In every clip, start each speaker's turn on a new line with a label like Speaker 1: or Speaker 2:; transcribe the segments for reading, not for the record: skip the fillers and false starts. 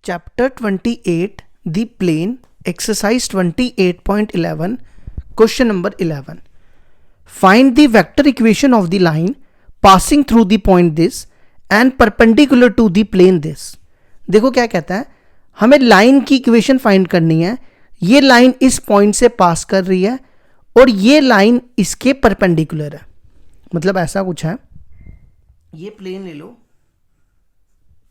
Speaker 1: Chapter 28, The Plane, Exercise 28.11, Question number 11. Find the vector equation of the line passing through the point this and perpendicular to the plane this. देखो क्या कहता है, हमें line की equation find करनी है. ये लाइन इस पॉइंट से पास कर रही है और ये लाइन इसके परपेंडिकुलर है. मतलब ऐसा कुछ है, ये प्लेन ले लो,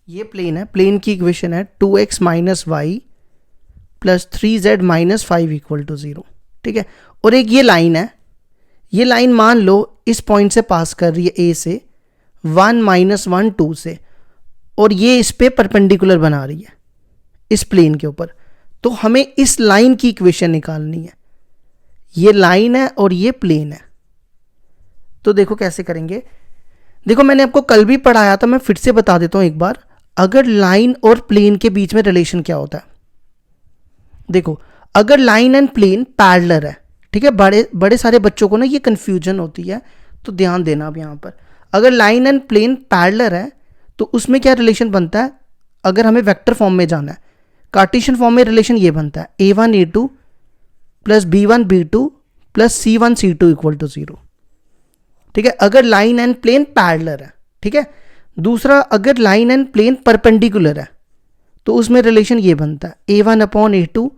Speaker 1: ये प्लेन है, प्लेन की इक्वेशन है 2x minus y plus 3z minus 5 equal to 0. ठीक है, और एक ये लाइन है, ये लाइन मान लो इस पॉइंट से पास कर रही है ए से 1 माइनस 1 2 से, और ये इस पे परपेंडिकुलर बना रही है इस प्लेन के ऊपर. तो हमें इस लाइन की इक्वेशन निकालनी है. ये लाइन है और ये प्लेन है. तो देखो कैसे करेंगे. देखो मैंने आपको कल भी पढ़ाया था, मैं फिर से बता देता हूं एक बार. अगर लाइन और प्लेन के बीच में रिलेशन क्या होता है, देखो अगर लाइन एंड प्लेन पैरेलल है, ठीक है, बड़े सारे बच्चों को ना ये कंफ्यूजन होती है, तो ध्यान देना अब यहाँ पर. अगर लाइन एंड प्लेन पैरेलल है तो उसमें क्या रिलेशन बनता है. अगर हमें वेक्टर फॉर्म में जाना है, कार्टेशियन फॉर्म में रिलेशन ये बनता है a1 a2 plus b1 b2 plus c1 c2 equal to 0. ठीक है, अगर लाइन एंड प्लेन पैरेलल है. ठीक है, दूसरा अगर लाइन एंड प्लेन परपेंडिकुलर है तो उसमें रिलेशन ये बनता है a1 upon a2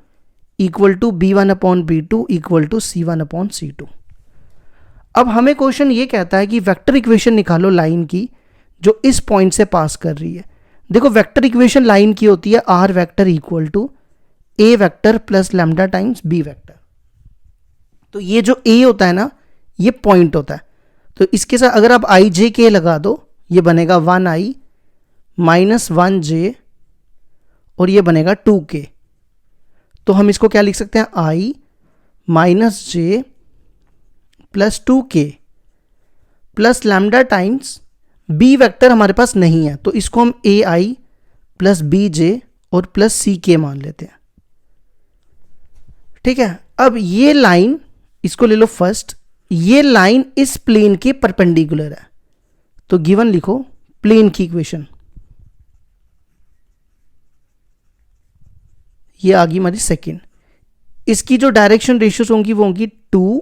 Speaker 1: equal to b1 upon b2 equal to c1 upon c2. अब हमें क्वेश्चन ये कहता है कि वेक्टर इक्वेशन निकालो लाइन की जो इस पॉइंट से पास कर रही है. देखो वेक्टर इक्वेशन लाइन की होती है r vector equal to a vector plus lambda times b vector. तो ये जो a होता है ना, ये पॉइंट होता है. तो इसके साथ अगर आप i j k लगा दो, ये बनेगा 1i माइनस 1j और ये बनेगा 2k. तो हम इसको क्या लिख सकते हैं, i minus j plus 2k plus lambda times b vector हमारे पास नहीं है, तो इसको हम ai प्लस bj और प्लस ck मान लेते हैं. ठीक है, अब ये लाइन, इसको ले लो फर्स्ट, ये लाइन इस प्लेन के परपेंडिकुलर है. तो गिवन लिखो प्लेन की इक्वेशन, ये आ गई हमारी सेकेंड. इसकी जो डायरेक्शन रेशियोज होंगी वो होंगी 2,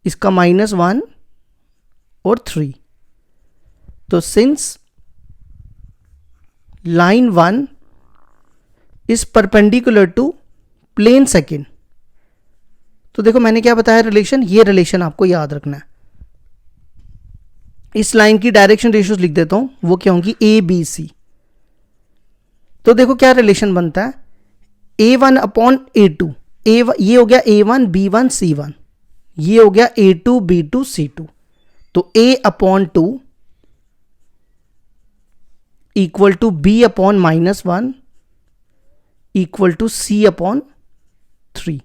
Speaker 1: इसका -1 और 3. तो since line 1 is perpendicular to plane second, तो देखो मैंने क्या बताया रिलेशन, ये रिलेशन आपको याद रखना है. इस लाइन की डायरेक्शन रेशियोज लिख देता हूं, वो क्या होंगी ए बी सी. तो देखो क्या रिलेशन बनता है a1 अपॉन a2, ये हो गया a1 b1 c1, ये हो गया a2 b2 c2. तो a upon 2 equal to b upon -1 equal to c upon 3.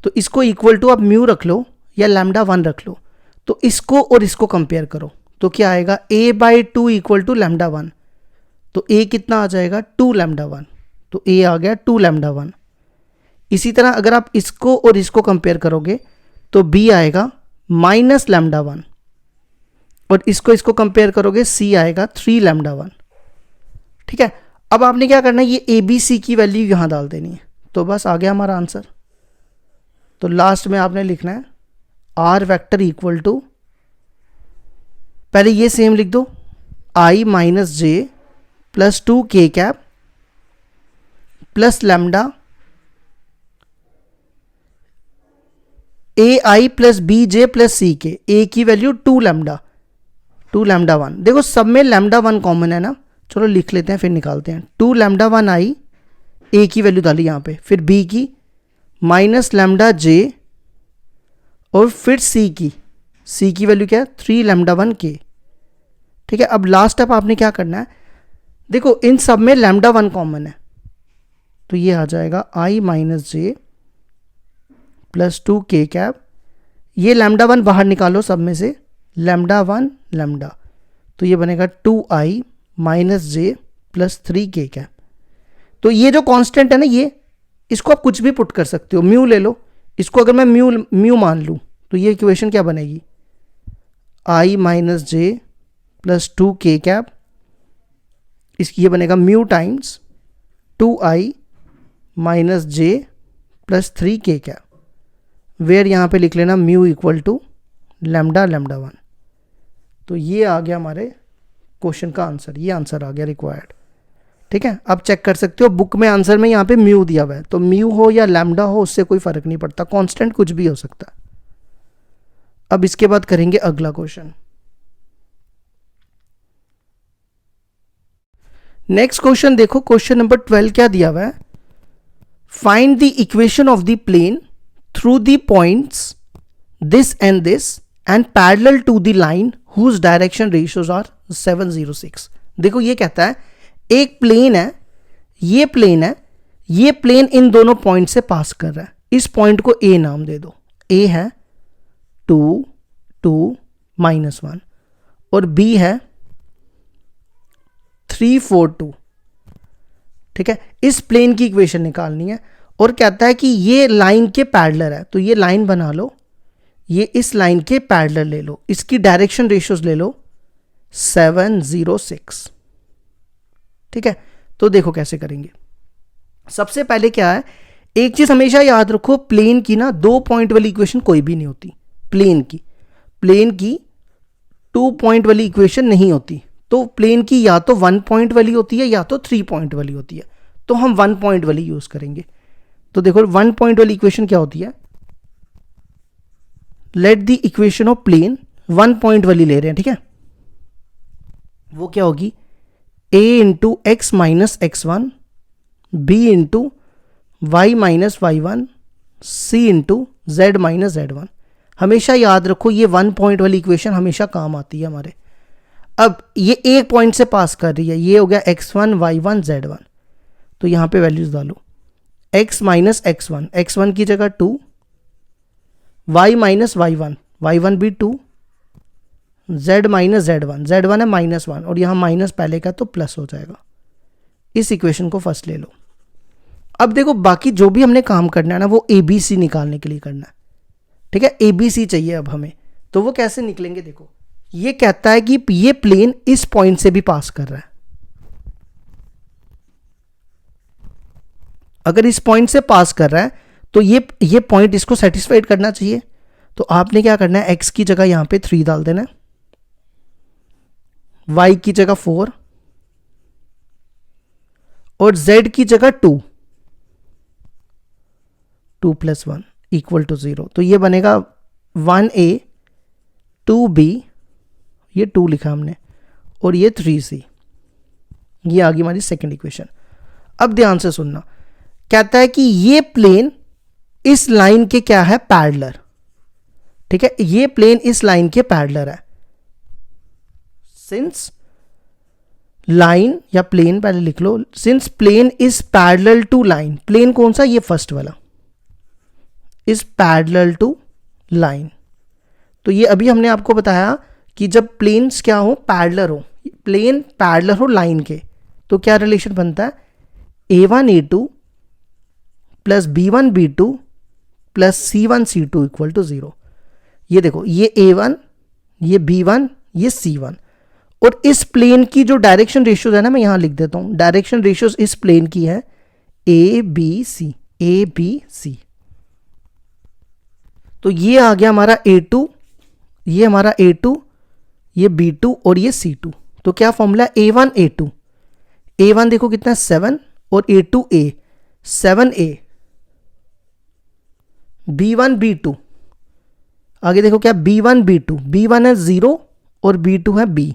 Speaker 1: तो इसको इक्वल टू आप म्यू रख लो या लैम्डा 1 रख लो. तो इसको और इसको कंपेयर करो तो क्या आएगा, a by 2 equal to lambda 1. तो a कितना आ जाएगा 2 लैम्डा 1, तो a आ गया 2 लैम्डा 1. इसी तरह अगर आप इसको और इसको कंपेयर करोगे तो b आएगा माइनस लैम्डा 1, और इसको कंपेयर करोगे c आएगा 3 लैम्डा 1. ठीक है, अब आपने क्या करना है, ये a b c की वैल्यू यहां डाल देनी है. तो बस आ गया हमारा आंसर. तो लास्ट में आपने लिखना है r वेक्टर इक्वल टू, पहले ये सेम लिख दो, i minus j plus 2k cap plus lambda ai plus bj plus ck. a की वैल्यू 2 लैम्डा 1. देखो सब में लैम्डा 1 कॉमन है ना, चलो लिख लेते हैं फिर निकालते हैं. 2 लैम्डा 1 i, a की वैल्यू डाली यहाँ पे, फिर b की माइनस लैम्डा j और फिर c की वैल्यू क्या है 3 लैम्डा 1 k. ठीक है, अब लास्ट स्टेप आपने क्या करना है, देखो इन सब में लैम्डा 1 कॉमन है, तो ये आ जाएगा i minus j plus 2k cap. ये लैम्डा 1 बाहर निकालो सब में से, लैम्डा 1 लैम्डा, तो ये बनेगा 2i minus j plus 3k cap. तो ये जो कांस्टेंट है ना, ये इसको आप कुछ भी पुट कर सकते हो. म्यू ले लो, इसको अगर मैं म्यू मान लूँ तो ये इक्वेशन क्या बनेगी, i minus j plus 2k cap ये बनेगा mu times 2i minus j plus 3k क्या, वेयर यहाँ पे लिख लेना mu equal to lambda lambda 1। तो ये आ गया हमारे क्वेश्चन का आंसर, ये आंसर आ गया रिक्वायर्ड। ठीक है, अब चेक कर सकते हो बुक में आंसर में यहाँ पे म्यू दिया हुआ है, तो म्यू हो या लैम्डा हो उससे कोई फर्क नहीं पड़ता, कांस्टेंट कुछ भी हो सकता है। अब इसके बाद करेंगे अगला क्वेश्चन। नेक्स्ट क्वेश्चन देखो, क्वेश्चन नंबर 12 क्या दिया हुआ है, find the equation of the plane through the points this and parallel to the line whose direction ratios are 706। देखो ये कहता है एक प्लेन है, ये प्लेन है, ये प्लेन इन दोनों पॉइंट से पास कर रहा है, इस पॉइंट को ए नाम दे दो, ए है 2 2 -1 और बी है 3 4 2। ठीक है, इस प्लेन की इक्वेशन निकालनी है और कहता है कि ये लाइन के पैरेलल है, तो ये लाइन बना लो, ये इस लाइन के पैरेलल ले लो, इसकी डायरेक्शन रेशियोज ले लो 706। ठीक है, तो देखो कैसे करेंगे। सबसे पहले क्या है, एक चीज हमेशा याद रखो, प्लेन की ना 2 पॉइंट वाली इक्वेशन कोई भी नहीं होती, प्लेन की 2 पॉइंट वाली इक्वेशन नहीं होती। तो प्लेन की या तो 1 पॉइंट वाली होती है या तो 3 पॉइंट वाली होती है, तो हम 1 पॉइंट वाली यूज करेंगे। तो देखो 1 पॉइंट वाली इक्वेशन क्या होती है, let the equation of plane 1 point वाली ले रहे हैं। ठीक है, वो क्या होगी, a into x minus x1, b into y minus y1, c into z minus z1। हमेशा याद रखो ये 1 पॉइंट वाली इक्वेशन हमेशा काम आती है हमारे। अब ये एक पॉइंट से पास कर रही है, ये हो गया x1 y1 z1, तो यहां पे वैल्यूज डालो, x माइनस x1 की जगह 2, y माइनस y1 भी 2, z माइनस z1 है -1 और यहां माइनस पहले का तो प्लस हो जाएगा। इस इक्वेशन को फर्स्ट ले लो। अब देखो बाकी जो भी हमने काम करना है ना वो ABC निकालने के लिए करना है। ठीक है, ABC चाहिए अब हमें, तो वो कैसे निकलेंगे, देखो ये कहता है कि ये प्लेन इस पॉइंट से भी पास कर रहा है, अगर इस पॉइंट से पास कर रहा है तो ये पॉइंट इसको सेटिस्फाइड करना चाहिए। तो आपने क्या करना है, x की जगह यहां पे 3 डाल देना है, y की जगह 4 और z की जगह 2 + 1 = 0। तो ये बनेगा 1a 2b, ये 2 लिखा हमने, और ये 3c। ये आ गई हमारी सेकेंड इक्वेशन। अब ध्यान से सुनना, कहता है कि ये प्लेन इस लाइन के क्या है, पैरेलल। ठीक है, ये प्लेन इस लाइन के पैरेलल है। सिंस लाइन या प्लेन पहले लिख लो, since plane is parallel to line, plane कौन सा, ये फर्स्ट वाला, इज पैरेलल टू लाइन। तो ये अभी हमने आपको बताया कि जब प्लेन्स क्या हो, पैरेलल हो, प्लेन पैरेलल हो लाइन के, तो क्या रिलेशन बनता है, a1 a2 plus b1 b2 plus c1 c2 = 0। ये देखो, ये a1, ये b1, ये c1, और इस प्लेन की जो डायरेक्शन रेशियोज है ना, मैं यहां लिख देता हूं, डायरेक्शन रेशियोज इस प्लेन की है ABC। तो ये आ गया हमारा A2, ये हमारा A2, ये B2 और ये C2। तो क्या फॉर्मूला, A1 A2, A1 देखो कितना 7 और A2 A 7A, B1 B2, आगे देखो क्या B1 B2, B1 है 0 और B2 है B,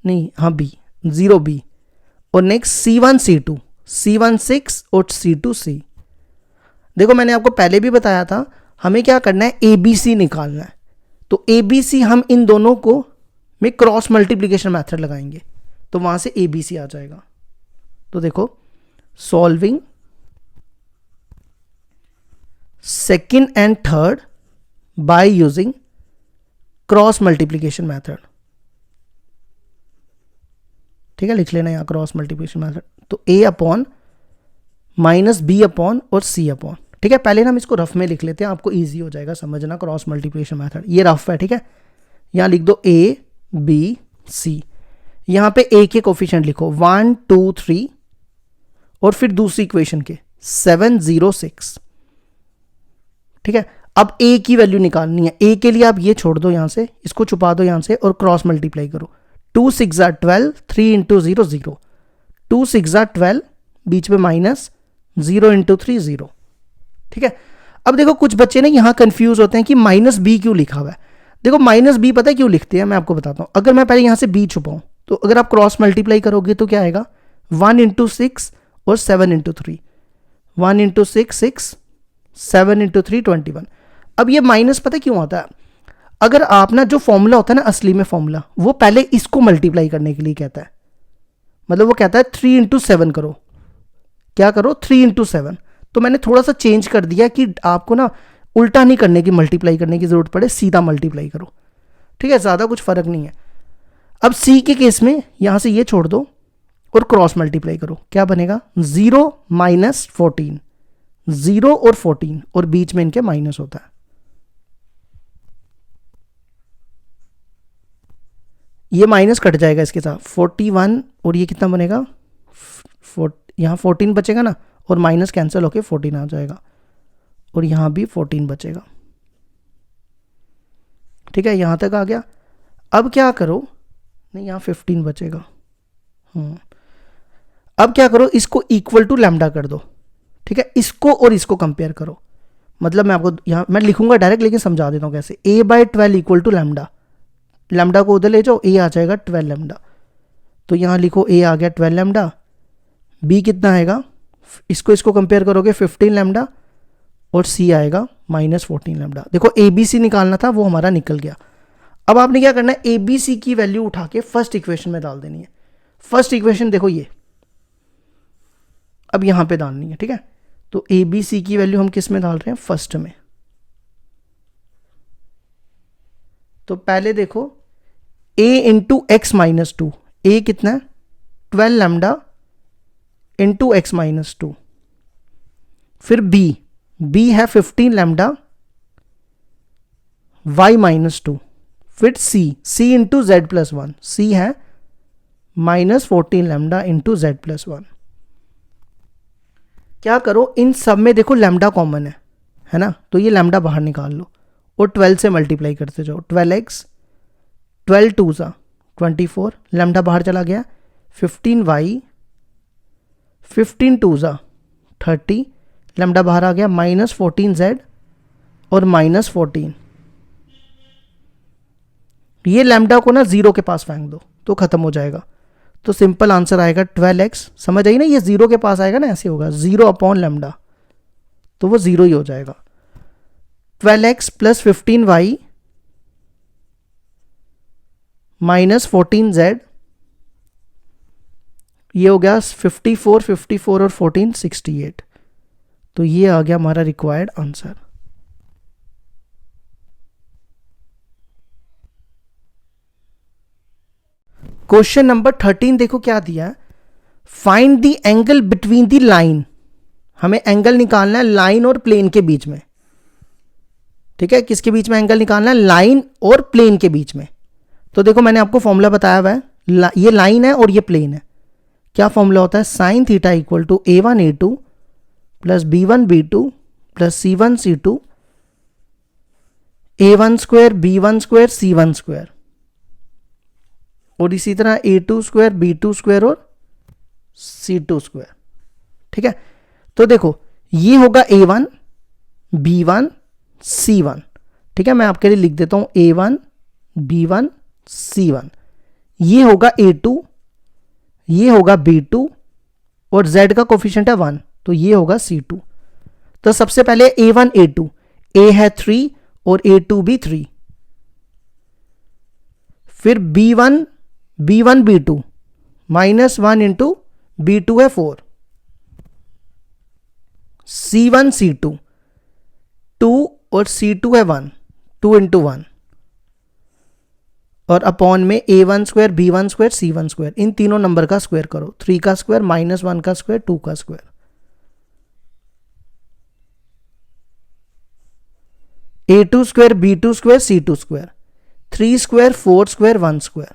Speaker 1: नहीं हाँ B 0B, और नेक्स्ट C1 C2, C1 6 और C2 C। देखो मैंने आपको पहले भी बताया था, हमें क्या करना है, ABC निकालना है। तो ABC हम इन दोनों को में क्रॉस मल्टीप्लिकेशन मेथड लगाएंगे, तो वहां से ABC आ जाएगा। तो देखो, solving second and third by using cross multiplication method. ठीक है, लिख लेना यहाँ क्रॉस मल्टीप्लिकेशन मेथड। तो A/- B/ और C/। ठीक है, पहले ना हम इसको रफ में लिख लेते हैं, आपको इजी हो जाएगा समझना क्रॉस मल्टीप्लिकेशन मेथड। ये रफ है, ठीक है, यहाँ लिख दो A B C। यहाँ पे ए के कोफिशिएंट लिखो 1 2 3 और फिर दूसरी इक्वेशन के 7 0 6। ठीक है, अब ए की वैल्यू निकालनी है। ए के लिए आप ये छोड़ दो यहां से, इसको छुपा दो यहां से और क्रॉस मल्टीप्लाई करो। 2 6 12, 3 इंटू 0 0, 2 6 12, बीच में माइनस, 0 इंटू 3 0। ठीक है, अब देखो कुछ बच्चे ना यहां कंफ्यूज होते हैं कि माइनस बी क्यों लिखा हुआ है। देखो माइनस बी पता है क्यों लिखते हैं, मैं आपको बताता हूं। अगर मैं पहले यहां से बी छुपाऊं तो अगर आप क्रॉस मल्टीप्लाई करोगे तो क्या आएगा, 1 इंटू 6 और 7 इंटू 3, 1 इंटू 6 6, 7 इंटू 3 21। अब ये माइनस पता क्यों आता है, अगर आप ना जो फॉर्मूला होता है ना असली में फॉर्मूला, वो पहले इसको मल्टीप्लाई करने के लिए कहता है। मतलब वो कहता है 3 इंटू 7 करो, क्या करो 3 इंटू 7। तो मैंने थोड़ा सा चेंज कर दिया कि आपको ना उल्टा नहीं करने की, मल्टीप्लाई करने की जरूरत पड़े, सीधा मल्टीप्लाई करो। ठीक है, ज़्यादा कुछ फर्क नहीं है। अब सी के केस में यहां से ये छोड़ दो और क्रॉस मल्टीप्लाई करो, क्या बनेगा 0 माइनस 14, 0 और 14 और बीच में इनके माइनस होता है। ये माइनस कट जाएगा इसके साथ, 41 और ये कितना बनेगा, यहां 14 बचेगा ना, और माइनस कैंसिल होके 14 आ जाएगा और यहां भी 14 बचेगा। ठीक है, यहां तक आ गया। अब क्या करो, नहीं यहां 15 बचेगा। अब क्या करो, इसको इक्वल टू लैम्डा कर दो। ठीक है, इसको और इसको कंपेयर करो। मतलब मैं आपको यहां मैं लिखूंगा डायरेक्ट, लेकिन समझा देता हूं कैसे। a/12 equal to lambda, lambda को उधर ले जाओ, a आ जाएगा 12 लैम्डा। तो यहां लिखो a आ गया 12 लैम्डा, b कितना आएगा, इसको इसको कंपेयर करोगे 15 लैम्डा, और c आएगा माइनस 14 लैम्डा। देखो ए बी सी निकालना था, वो हमारा निकल गया। अब आपने क्या करना है, ए बी सी की वैल्यू उठा के फर्स्ट इक्वेशन में डाल देनी है। फर्स्ट इक्वेशन देखो ये, अब यहां पे डालनी है। ठीक है, तो ए बी सी की वैल्यू हम किस में डाल रहे हैं, फर्स्ट में। तो पहले देखो a इंटू एक्स माइनस 2, ए कितना है 12 लैम्डा इंटू एक्स माइनस 2। फिर b है 15 लैम्डा y माइनस 2। फिर c into Z plus 1, c है minus 14 lambda into Z plus 1। क्या करो, इन सब में देखो लैम्डा कॉमन है ना, तो ये लैम्डा बाहर निकाल लो और 12 से मल्टीप्लाई करते जाओ। 12x, 12 2 सा 24, लैम्डा बाहर चला गया, 15y, 15 2 सा 30, लैम्डा बाहर आ गया, माइनस 14z और माइनस 14। ये लैम्डा को ना 0 के पास फेंक दो तो खत्म हो जाएगा। तो सिंपल आंसर आएगा 12x। समझ आई ना, ये 0 के पास आएगा ना, ऐसे होगा 0 अपॉन लैम्डा, तो वो 0 ही हो जाएगा। 12x plus 15y minus 14z, ये हो गया 54, 54 और 14 68। तो ये आ गया हमारा रिक्वायर्ड आंसर। क्वेश्चन नंबर 13 देखो क्या दिया है, find the angle between the line. हमें एंगल निकालना है लाइन और प्लेन के बीच में। ठीक है, किसके बीच में एंगल निकालना है, लाइन और प्लेन के बीच में। तो देखो मैंने आपको फॉर्मूला बताया हुआ है, ये लाइन है और ये प्लेन है। क्या फॉर्मूला होता है, sine theta equal to a1 a2 plus b1 b2 plus c1 c2 a1 square b1 square c1 square, और इसी तरह a2 स्क्वायर b2 स्क्वायर और c2 स्क्वायर। ठीक है, तो देखो ये होगा a1 b1 c1। ठीक है, मैं आपके लिए लिख देता हूं a1 b1 c1। ये होगा a2, ये होगा b2 और z का कोफिशिएंट है 1, तो ये होगा c2। तो सबसे पहले a1 a2, a है 3 और a2 भी 3। फिर b1 b2 minus 1 into b2 है 4, c1 c2 2 और c2 है 1, 2 इंटू 1, और अपॉन में a1 square b1 square c1 square, इन तीनों नंबर का स्क्वायर करो। 3 का स्क्वायर माइनस 1 का स्क्वायर 2 का square, a2 square b2 square c2 square, 3 square 4 square 1 square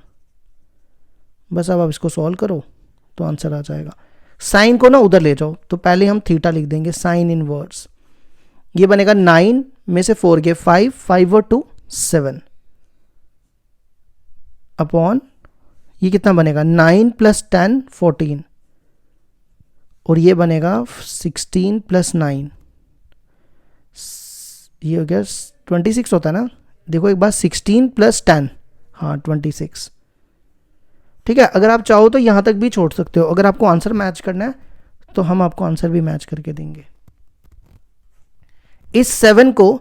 Speaker 1: बस अब आप इसको सॉल्व करो तो आंसर आ जाएगा। साइन को ना उधर ले जाओ, तो पहले हम थीटा लिख देंगे साइन इनवर्स। ये बनेगा 9 में से 4 गए 5, 5 और 2 7 अपॉन ये कितना बनेगा 9 + 10 14 और ये बनेगा 16 + 9, ये हो गया 26 होता है ना। देखो एक बार 16 + 10, हाँ 26। ठीक है, अगर आप चाहो तो यहां तक भी छोड़ सकते हो। अगर आपको आंसर मैच करना है तो हम आपको आंसर भी मैच करके देंगे। इस 7 को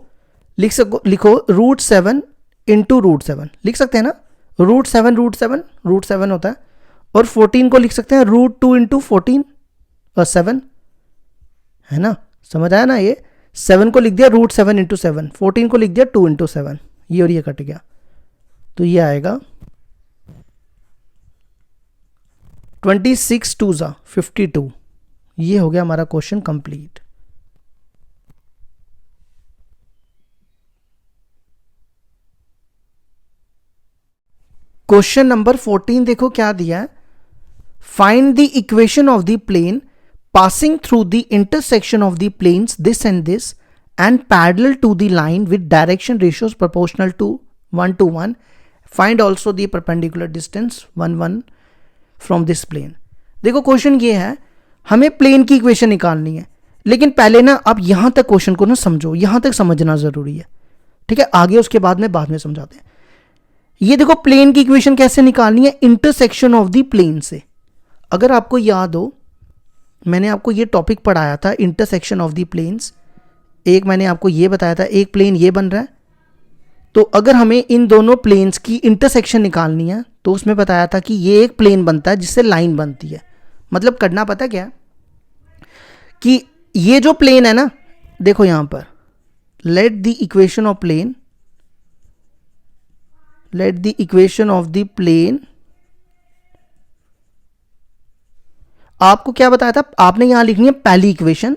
Speaker 1: लिखो √7 × √7 लिख सकते हैं ना। √7 होता है। और 14 को लिख सकते हैं √2 × 14 और 7, है ना। समझ आया ना। ये 7 को लिख दिया √7 × 7, 14 को लिख दिया 2 × 7, ये और ये कट गया, तो ये आएगा 26 2 ज़ा 52। ये हो गया हमारा क्वेश्चन कंप्लीट। क्वेश्चन नंबर 14 देखो क्या दिया है। Find the equation of the plane passing through the intersection of the planes this and this and parallel to the line with direction ratios proportional to 1 to 1. Find also the perpendicular distance 1 1 from this plane. देखो question ये है, हमें plane की equation निकालनी है, लेकिन पहले ना आप यहां तक क्वेश्चन को ना समझो, यहां तक समझना जरूरी है। ठीक है, आगे उसके बाद में समझाते हैं। ये देखो प्लेन की इक्वेशन कैसे निकालनी है, इंटरसेक्शन ऑफ द प्लेन से। अगर आपको याद हो, मैंने आपको ये टॉपिक पढ़ाया था इंटरसेक्शन ऑफ द प्लेन्स। एक मैंने आपको ये बताया था, एक प्लेन ये बन रहा है, तो अगर हमें इन दोनों प्लेन्स की इंटरसेक्शन निकालनी है तो उसमें बताया था कि ये एक प्लेन बनता है जिससे लाइन बनती है। मतलब करना पता क्या कि ये जो प्लेन है ना, देखो यहां पर let the equation of plane, let the equation of the plane, आपको क्या बताया था, आपने यहां लिखनी है पहली इक्वेशन।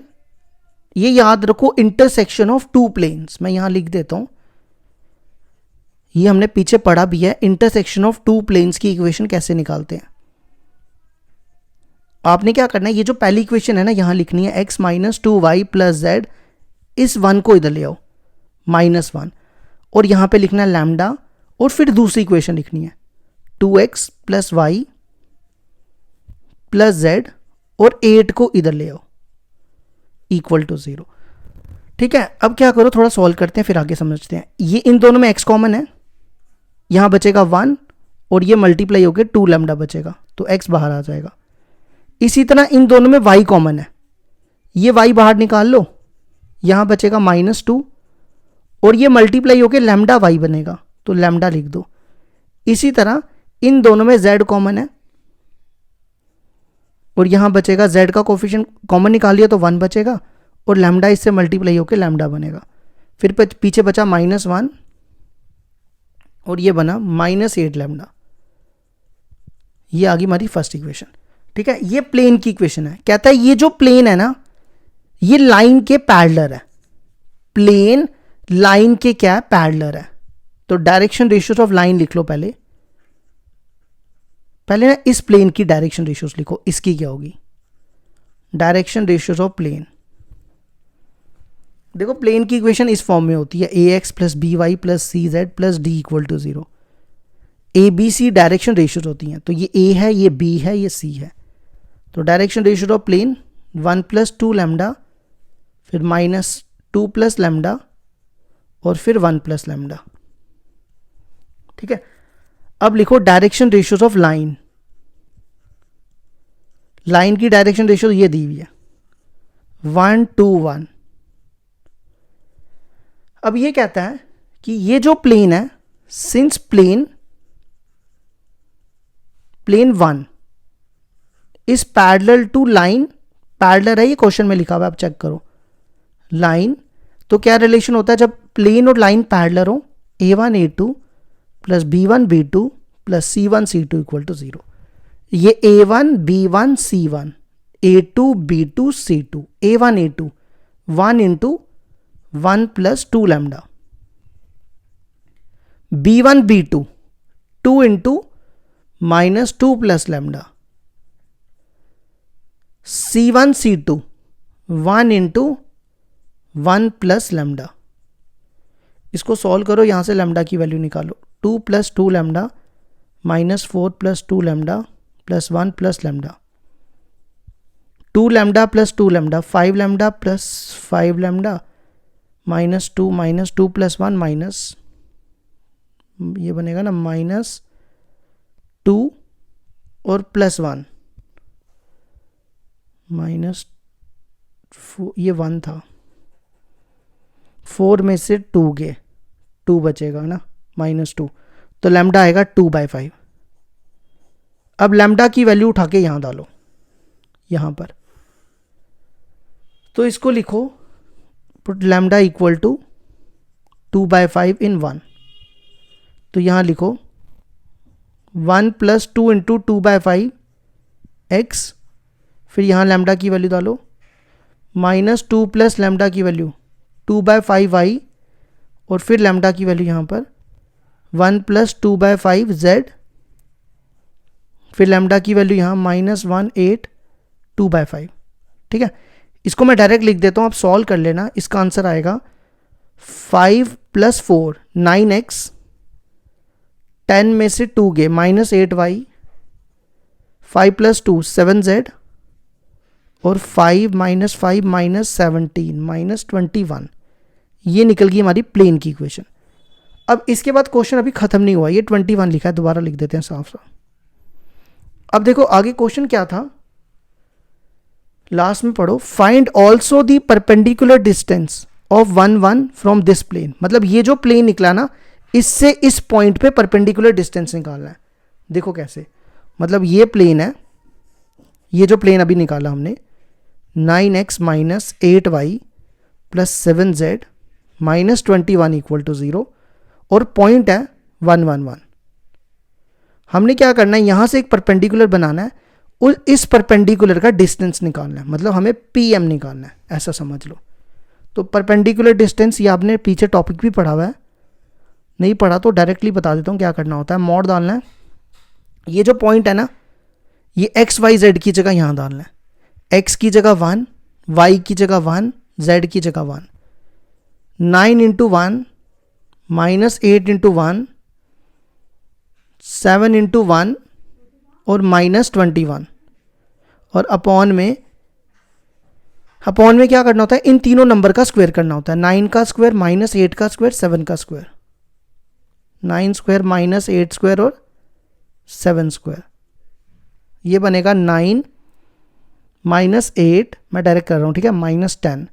Speaker 1: ये याद रखो, इंटरसेक्शन ऑफ टू प्लेन्स। मैं यहां लिख देता हूं, ये हमने पीछे पढ़ा भी है, इंटरसेक्शन ऑफ टू प्लेन्स की इक्वेशन कैसे निकालते हैं। आपने क्या करना है, ये जो पहली इक्वेशन है ना, यहां लिखनी है x - 2y + z। इस 1 को इधर ले आओ -1, और यहां पे लिखना है लैम्डा, और फिर दूसरी इक्वेशन लिखनी है 2x + y + z, और 8 को इधर ले आओ = 0। ठीक है, अब क्या करो, थोड़ा सॉल्व करते हैं फिर आगे समझते हैं। ये इन दोनों में x कॉमन है, यहां बचेगा 1, और ये मल्टीप्लाई होकर 2 लैम्डा बचेगा, तो x बाहर आ जाएगा। इसी तरह इन दोनों में y कॉमन है, ये y बाहर निकाल लो, यहां बचेगा -2, और ये मल्टीप्लाई होकर लैम्डा y बनेगा, तो लैम्डा लिख दो। इसी तरह इन दोनों में z कॉमन है, और यहां बचेगा z का कोफिशिएंट कॉमन निकाल लिया तो 1 बचेगा, और लैम्डा इससे मल्टीप्लाई होकर लैम्डा बनेगा। फिर पीछे बचा -1, और ये बना -8 लैम्डा। ये आ गई हमारी फर्स्ट इक्वेशन। ठीक है, ये प्लेन की इक्वेशन है। कहता है ये जो प्लेन है ना, ये लाइन के पैरेलल है। प्लेन लाइन के क्या है, पैरेलल है। तो डायरेक्शन रेशियोज ऑफ लाइन लिख लो पहले ना, इस प्लेन की डायरेक्शन रेशियोज लिखो। इसकी क्या होगी, डायरेक्शन रेशियोज ऑफ प्लेन। देखो प्लेन की इक्वेशन इस फॉर्म में होती है, ax + by + cz + d = 0। A B C direction ratios होती हैं, तो ये a है, ये b है, ये c है। तो direction ratios of plane 1 + 2 lambda, फिर -2 + लैम्डा, और फिर 1 + लैम्डा। ठीक है, अब लिखो direction ratios of line. Line की डायरेक्शन रेशियो ये दी हुई है 1 to 1। अब ये कहता है कि ये जो प्लेन है, since plane 1 is parallel to line, parallel है, ये क्वेश्चन में लिखा हुआ है, आप चेक करो लाइन। तो क्या रिलेशन होता है जब प्लेन और लाइन पैरेलल हो, a1 a2 + b1 b2 + c1 c2 = 0। ये a1 b1 c1, a2 b2 c2, a1 a2 1 × 1 + 2 lambda, b1 b2 2 × minus 2 plus lambda, C1 C2 1 into 1 plus lambda. इसको सॉल्व करो, यहां से लैम्डा की वैल्यू निकालो। 2 plus 2 lambda minus 4 plus 2 lambda plus 1 plus lambda. 2 lambda plus 2 lambda 5 lambda plus 5 lambda minus 2 plus 1 minus, ये बनेगा ना minus 2 और प्लस 1 माइनस, ये 1 था, 4 में से 2 गए, 2 बचेगा ना, माइनस 2, तो लैम्डा आएगा 2/5। अब लैम्डा की वैल्यू उठा के यहां डालो, यहां पर, तो इसको लिखो, पुट लैम्डा इक्वल टू 2/5 इन 1, तो यहां लिखो 1 प्लस 2 इंटू 2/5 एक्स, फिर यहां लैम्डा की वैल्यू डालो, माइनस 2 प्लस लैम्डा की वैल्यू 2/5 वाई, और फिर लैम्डा की वैल्यू यहां पर 1 प्लस 2/5 जेड, फिर लैम्डा की वैल्यू यहां माइनस 1 8 2/5। ठीक है, इसको मैं डायरेक्ट लिख देता हूं, आप सॉल्व कर लेना। इसका आंसर आएगा 5 प्लस 4 9x, 10 में से 2 गए माइनस 8y, 5 प्लस 2 7z, और 5 माइनस 5 माइनस 17 माइनस 21। ये निकल गई हमारी प्लेन की इक्वेशन। अब इसके बाद क्वेश्चन अभी खत्म नहीं हुआ, ये 21 लिखा है, दोबारा लिख देते हैं साफ साफ। अब देखो आगे क्वेश्चन क्या था, लास्ट में पढ़ो, find also the perpendicular distance of 1 1 from this plane. मतलब ये जो प्लेन निकला ना, इससे इस पॉइंट पे परपेंडिकुलर डिस्टेंस निकालना है। देखो कैसे, मतलब ये प्लेन है, ये जो प्लेन अभी निकाला हमने 9x minus 8y plus 7z minus 21 equal to 0, और पॉइंट है 1 1 1। हमने क्या करना है, यहां से एक परपेंडिकुलर बनाना है और इस परपेंडिकुलर का डिस्टेंस निकालना है, मतलब हमें PM निकालना है, ऐसा समझ लो। तो परपेंडिकुलर डिस्टेंस, ये आपने पीछे टॉपिक भी पढ़ा हुआ है, नहीं पढ़ा तो डायरेक्टली बता देता हूँ क्या करना होता है। मॉड डालना है, ये जो पॉइंट है ना, ये XYZ की जगह यहां डालना है, x की जगह 1, y की जगह 1, z की जगह 1। 9 इंटू 1 माइनस 8 इंटू 1, 7 इंटू 1 और माइनस 21, और अपॉन में क्या करना होता है, इन तीनों नंबर का स्क्वायर करना होता है। 9 का स्क्वायर माइनस 8 का स्क्वायर 7 का स्क्वायर, 9 स्क्वायर माइनस 8 स्क्वायर और 7 स्क्वायर, ये बनेगा 9 माइनस 8, मैं डायरेक्ट कर रहा हूँ, ठीक है, माइनस 10।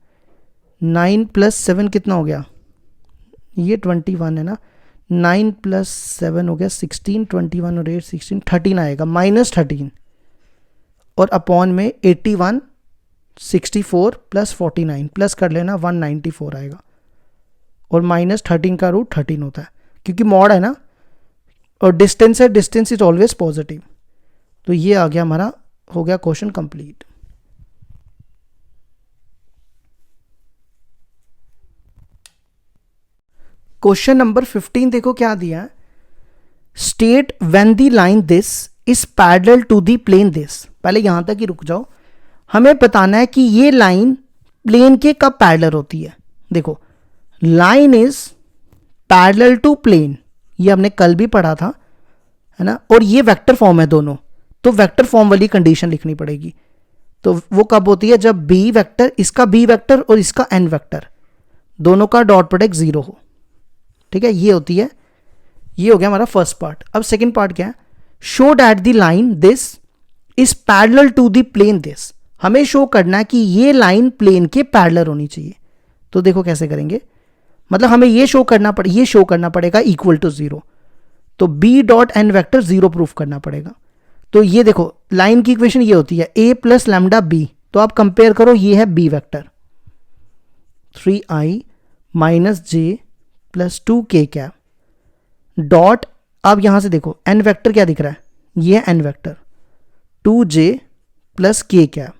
Speaker 1: 9 प्लस 7 कितना हो गया, ये 21 है ना, 9 प्लस 7 हो गया 16, 21 और 8 16, 13 आएगा, माइनस 13, और अपॉन में 81 64 प्लस 49, प्लस कर लेना 194 आएगा, और माइनस 13 का रूट 13 होता है, क्योंकि मॉड है ना, और डिस्टेंस है, डिस्टेंस इज ऑलवेज पॉजिटिव। तो ये आ गया हमारा, हो गया क्वेश्चन कंप्लीट। क्वेश्चन नंबर 15 देखो क्या दिया है, state when the line this is parallel to the plane this. पहले यहां तक ही रुक जाओ, हमें बताना है कि ये लाइन प्लेन के कब पैरेलल होती है। देखो line is parallel to plane, ये हमने कल भी पढ़ा था, है ना, और ये वेक्टर फॉर्म है दोनों, तो वेक्टर फॉर्म वाली कंडीशन लिखनी पड़ेगी। तो वो कब होती है, जब बी वेक्टर, इसका बी वेक्टर और इसका एन वेक्टर, दोनों का डॉट प्रोडक्ट 0 हो। ठीक है, ये होती है, ये हो गया हमारा फर्स्ट पार्ट। अब सेकंड पार्ट क्या है, show that the line this is parallel to the plane this. हमें शो करना है कि ये लाइन प्लेन के पैरेलल होनी चाहिए। तो देखो कैसे करेंगे, मतलब हमें ये शो करना पड़ेगा इक्वल टू 0, तो B dot N vector 0 proof करना पड़ेगा। तो ये देखो लाइन की इक्वेशन ये होती है a प्लस लैम्डा बी, तो आप कंपेयर करो, ये है B vector 3i minus j plus 2k cap dot, अब यहां से देखो एन वेक्टर क्या दिख रहा है, ये है N vector 2j plus k cap.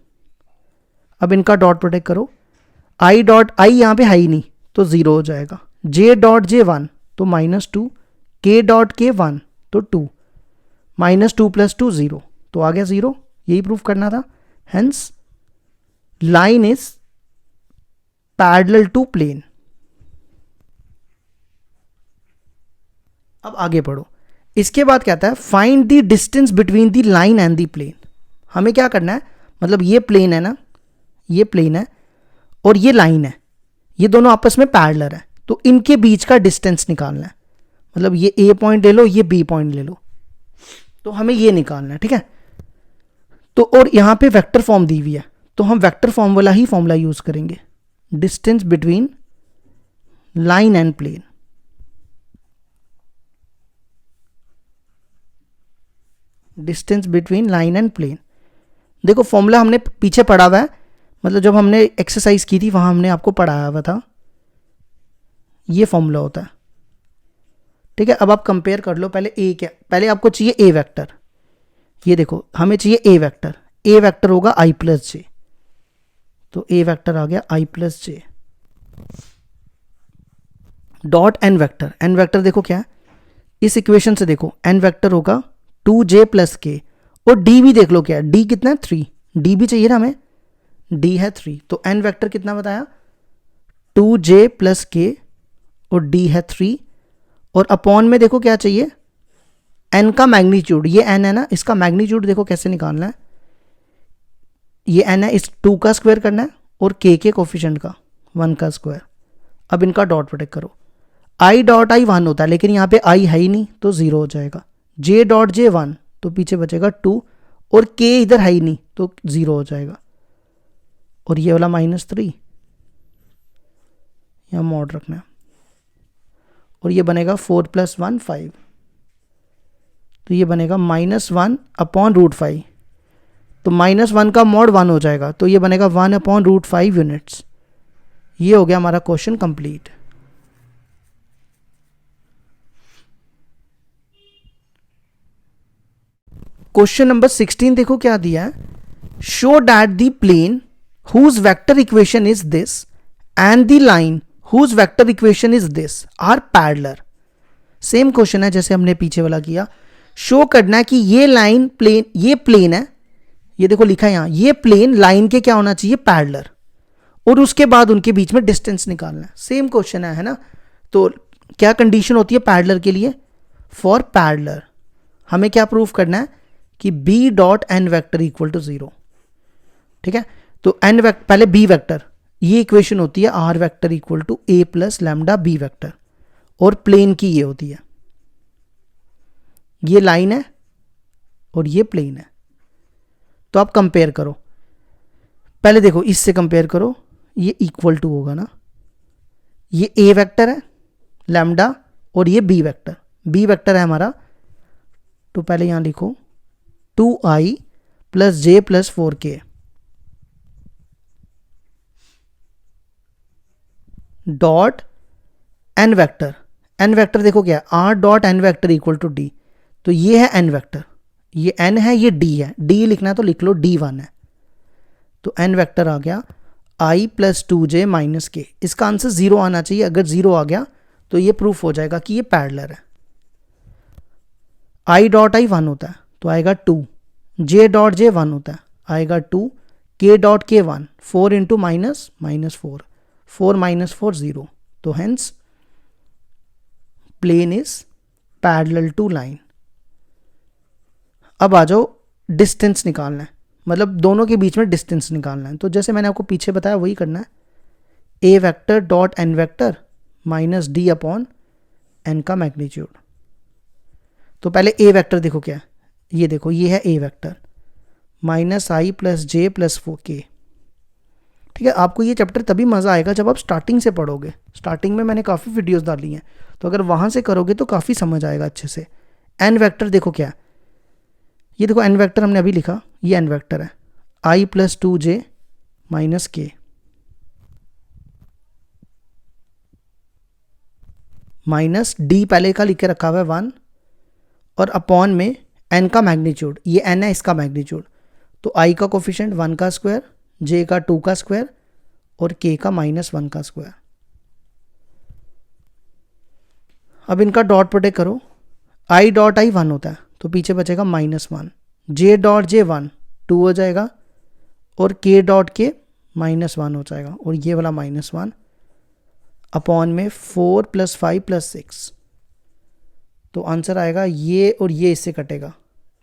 Speaker 1: अब इनका डॉट प्रोडक्ट करो, i डॉट i यहां पे है ही नहीं तो 0 हो जाएगा, j डॉट j 1 तो -2, k डॉट k 1 तो 2, -2 + 2 0, तो आ गया 0, यही प्रूफ करना था। Hence line is parallel to plane. अब आगे पढ़ो। इसके बाद कहता है find the distance between the line and the plane. हमें क्या करना है, मतलब ये प्लेन है ना, ये प्लेन है और ये लाइन है, ये दोनों आपस में पैरेलल है, तो इनके बीच का डिस्टेंस निकालना है। मतलब ये ए पॉइंट ले लो, ये बी पॉइंट ले लो, तो हमें ये निकालना है, ठीक है। तो और यहां पे वेक्टर फॉर्म दी हुई है, तो हम वेक्टर फॉर्म वाला ही फॉर्मूला यूज करेंगे, distance between line and plane. Distance between line and plane, देखो फॉर्मूला हमने पीछे पढ़ा हुआ है, मतलब जब हमने एक्सरसाइज की थी वहां हमने आपको पढ़ाया हुआ था, ये फॉर्मूला होता है, ठीक है। अब आप कंपेयर कर लो, पहले ए क्या, पहले आपको चाहिए ए वेक्टर, ये देखो हमें चाहिए ए वेक्टर, ए वेक्टर होगा आई प्लस जे, तो ए वेक्टर आ गया i plus j dot N vector. N vector देखो क्या है, इस इक्वेशन से देखो एन वेक्टर होगा 2j + k, और डी भी देख लो क्या है, डी कितना है 3, डी भी चाहिए ना हमें, डी है 3, तो एन वेक्टर कितना बताया 2j + k और डी है 3, और अपॉन में देखो क्या चाहिए एन का मैग्नीट्यूड, ये एन है ना, इसका मैग्नीट्यूड देखो कैसे निकालना है, ये एन है, इस 2 का स्क्वायर करना है और के कोफिशिएंट का 1 का स्क्वायर। अब इनका डॉट प्रोडक्ट करो, आई डॉट आई 1 होता है, लेकिन यहाँ पे आई है ही नहीं तो 0 हो जाएगा, जे डॉट जे 1, तो पीछे बचेगा 2, और के इधर है ही नहीं तो 0 हो जाएगा, और ये वाला -3 यहाँ मॉड रखना है, और ये बनेगा 4 + 1 5, तो ये बनेगा -1/√5, तो -1 का मॉड 1 हो जाएगा, तो ये बनेगा 1/√5 यूनिट्स। ये हो गया हमारा क्वेश्चन कंप्लीट। क्वेश्चन नंबर 16 देखो क्या दिया है, show that the plane whose vector equation is this and the line whose vector equation is this are parallel. Same question है जैसे हमने पीछे वाला किया, शो करना है कि ये लाइन प्लेन, ये प्लेन है, ये देखो लिखा है यहां, ये प्लेन लाइन के क्या होना चाहिए पैरेलल, और उसके बाद उनके बीच में डिस्टेंस निकालना है। सेम क्वेश्चन है ना, तो क्या कंडीशन होती है पैरेलल के लिए, फॉर पैरेलल हमें क्या प्रूफ करना है कि b dot N vector equal to 0, ठीक है। तो एन वेक्टर, पहले b वेक्टर, ये इक्वेशन होती है r vector equal to a + lambda b vector, और प्लेन की ये होती है, ये लाइन है और ये प्लेन है। तो आप कंपेयर करो, पहले देखो इससे कंपेयर करो, ये इक्वल टू होगा ना, ये a वेक्टर है लैम्डा और ये b वेक्टर, b वेक्टर है हमारा, तो पहले यहां लिखो 2i + j + 4k dot N vector. N vector देखो क्या, r dot N vector equal to D, तो ये है एन वेक्टर, ये n है, ये d है, d लिखना है तो लिख लो d1 है, तो n वेक्टर आ गया i + 2j - k। इसका आंसर 0 आना चाहिए, अगर 0 आ गया तो ये प्रूफ हो जाएगा कि ये पैरेलल है। i डॉट आई 1 होता है तो आएगा 2, j डॉट जे 1 होता है आएगा 2, k डॉट के 1, 4 × -4, 4 - 4 0, तो hence plane is parallel to line. अब आ जाओ डिस्टेंस निकालना है, मतलब दोनों के बीच में डिस्टेंस निकालना है, तो जैसे मैंने आपको पीछे बताया वही करना है, a vector dot N vector -d/n का मैग्नीट्यूड। तो पहले ए वेक्टर देखो क्या है, ये देखो ये है a vector -i + j + 4k, ठीक है। आपको ये चैप्टर तभी मज़ा आएगा जब आप स्टार्टिंग से पढ़ोगे, स्टार्टिंग में मैंने काफ़ी वीडियोस डाली हैं, तो अगर वहाँ से करोगे तो काफ़ी समझ आएगा अच्छे से। एन वेक्टर देखो क्या, ये देखो एन वेक्टर हमने अभी लिखा, ये एन वेक्टर है i + 2j - k -d पहले का लिख के रखा हुआ है 1, और अपॉन में n का मैग्नीट्यूड, ये n है इसका मैग्नीट्यूड, तो i का कोफिशिएंट 1 का स्क्वायर, j का 2 का स्क्वायर और k का -1 का स्क्वायर। अब इनका डॉट प्रोडक्ट करो, i डॉट आई 1 होता है तो पीछे बचेगा -1, जे डॉट जे 1 2 हो जाएगा और के डॉट के -1 हो जाएगा और ये वाला -1 अपॉन में 4 + 5 + 6, तो आंसर आएगा ये और ये इससे कटेगा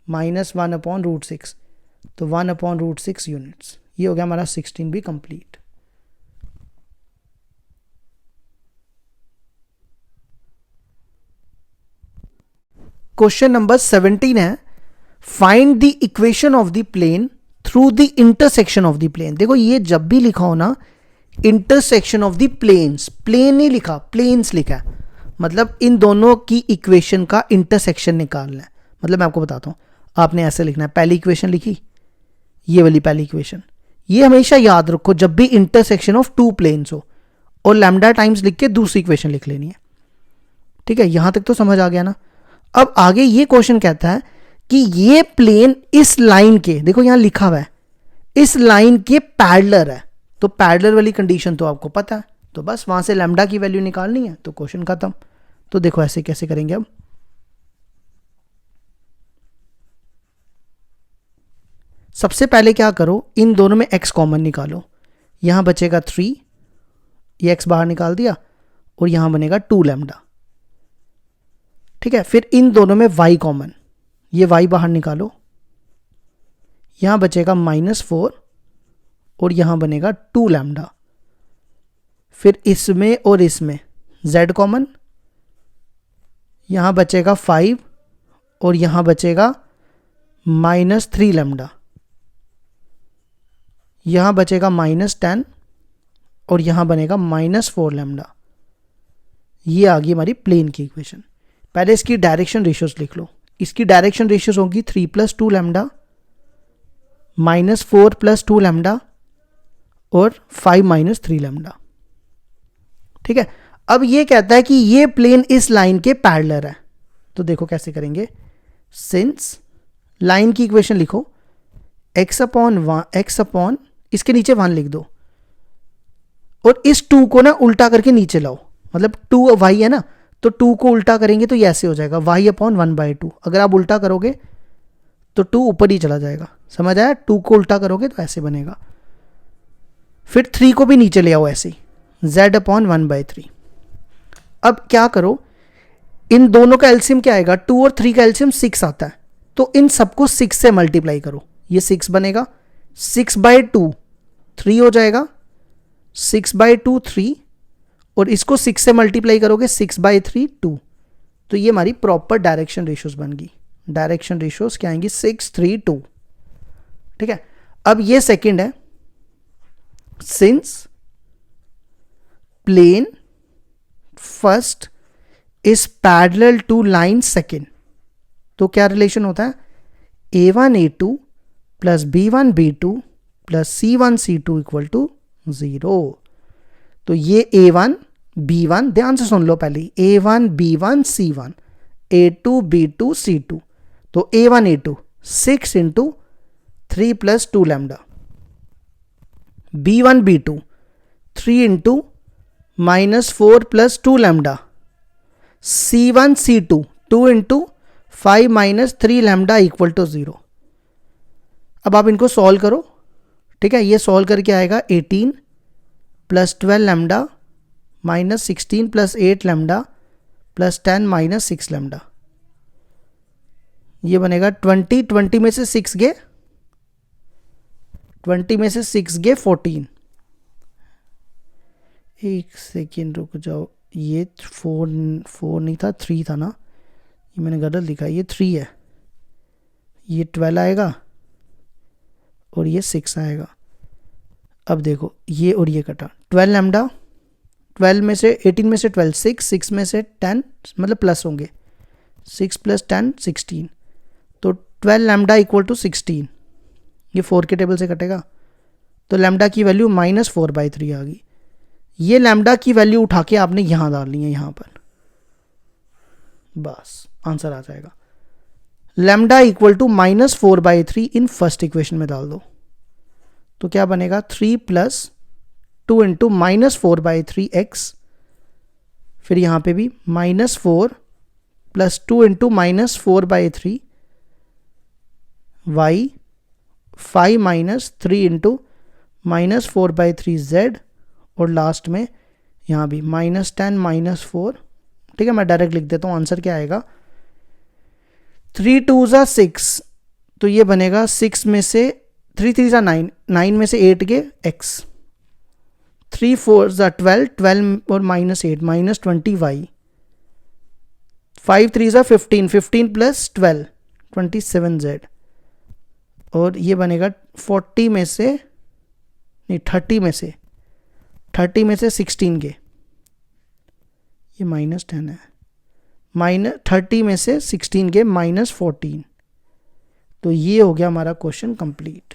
Speaker 1: -1/√6, तो 1/√6 यूनिट्स। ये हो गया हमारा 16 भी कंप्लीट। क्वेश्चन नंबर 17 है, find the equation of the plane through the intersection of the plane. देखो ये जब भी लिखा हो ना intersection of the planes, plane नहीं लिखा, प्लेन्स लिखा है, मतलब इन दोनों की इक्वेशन का इंटरसेक्शन निकालना है। मतलब मैं आपको बताता हूँ, आपने ऐसे लिखना है, पहली इक्वेशन लिखी, ये वाली पहली इक्वेशन, ये हमेशा याद रखो जब भी इंटरसेक्शन ऑफ टू प्लेन्स हो, और लैम्डा टाइम्स लिख के दूसरी इक्वेशन लिख लेनी है। ठीक है, यहां तक तो समझ आ गया ना। अब आगे ये क्वेश्चन कहता है कि ये प्लेन इस लाइन के, देखो यहां लिखा हुआ है, इस लाइन के पैरेलल है, तो पैरेलल वाली कंडीशन तो आपको पता है, तो बस वहां से लैम्डा की वैल्यू निकालनी है, तो क्वेश्चन खत्म। तो देखो ऐसे कैसे करेंगे अब, सबसे पहले क्या करो, इन दोनों में x कॉमन निकालो, यहां बचेगा 3, ये x बाहर निकाल दिया और यहां बनेगा 2 लैम्डा। ठीक है, फिर इन दोनों में y कॉमन, ये y बाहर निकालो, यहां बचेगा -4 और यहां बनेगा 2 लैम्डा। फिर इसमें और इसमें z कॉमन, यहां बचेगा 5 और यहां बचेगा -3 लैम्डा, यहां बचेगा -10 और यहां बनेगा -4 लैम्डा। ये आ गई हमारी प्लेन की इक्वेशन। पहले इसकी डायरेक्शन रेशियोज लिख लो, इसकी डायरेक्शन रेशियोज होगी 3 + 2 लैम्डा, -4 + 2 लैम्डा और 5 - 3 लैम्डा। ठीक है, अब ये कहता है कि ये प्लेन इस लाइन के पैरेलल है, तो देखो कैसे करेंगे, सिंस लाइन की इक्वेशन लिखो, x/1 इसके नीचे 1 लिख दो और इस 2 को ना उल्टा करके नीचे लाओ, मतलब 2y है ना, तो 2 को उल्टा करेंगे तो ये ऐसे हो जाएगा y/1/2। अगर आप उल्टा करोगे तो 2 ऊपर ही चला जाएगा, समझ आया, 2 को उल्टा करोगे तो ऐसे बनेगा। फिर 3 को भी नीचे ले आओ ऐसे, z/1/3। अब क्या करो, इन दोनों का एलसीएम क्या आएगा, 2 और 3 का एलसीएम 6 आता है, तो इन सबको 6 से मल्टीप्लाई करो, ये 6 बनेगा, 6/2 3 हो जाएगा, 6/2 3 और इसको 6 से मल्टीप्लाई करोगे 6/3 2, तो ये हमारी प्रॉपर डायरेक्शन रेशियोज बन गई। डायरेक्शन रेशियोज क्या आएंगी, 6 3 2। ठीक है, अब ये सेकंड है, since plane first is parallel to line second, तो क्या रिलेशन होता है, a1 a2 + b1 b2 + c1 c2 = 0। तो ये a1 b1, ध्यान से सुन लो पहले, a1 b1 c1 a2 b2 c2, तो a1 a2 6 × 3 + 2 lambda, b1 b2 3 × -4 + 2 lambda, c1 c2 2 × 5 - 3 lambda = 0। अब आप इनको सॉल्व करो। ठीक है, ये सॉल्व करके आएगा 18 + 12 लैम्डा -16 + 8 लैम्डा + 10 - 6 लैम्डा, ये बनेगा 20 में से 6 गए, 20 में से 6 गए 14। एक सेकेंड रुक जाओ, ये 4 नहीं था, 3 था ना, ये मैंने गलत लिखा, ये 3 है, ये 12 आएगा और ये 6 आएगा। अब देखो ये और ये कटा, 12 लैम्डा, 12 में से 18 में से 12 6 में से 10, मतलब प्लस होंगे, 6 + 10 16, तो 12 लैम्डा = 16, ये 4 के टेबल से कटेगा, तो लैम्डा की वैल्यू -4/3 आ गई। ये लैम्डा की वैल्यू उठा के आपने यहां डालनी है, यहां पर, बस आंसर आ जाएगा। लैम्डा = -4/3 इन फर्स्ट इक्वेशन में डाल दो, तो क्या बनेगा, 3 + 2 × -4/3x, फिर यहां पे भी -4 + 2 × -4/3 y 5 minus 3 into minus 4/3 z, और लास्ट में यहाँ भी -10 -4। ठीक है, मैं डायरेक्ट लिख देता हूँ आंसर क्या आएगा। 3 2 ज़ा 6, तो ये बनेगा 6 में से 3 3 ज़ा 9, 9 में से 8 गए x, 3 4 ज़ा 12, 12 और -8 -20 y, 5 3 ज़ा 15, 15 प्लस 12 27 z, और ये बनेगा 40 में से नहीं 30 में से 16 के, ये -10 है, -30 में से 16 के -14। तो ये हो गया हमारा क्वेश्चन कंप्लीट।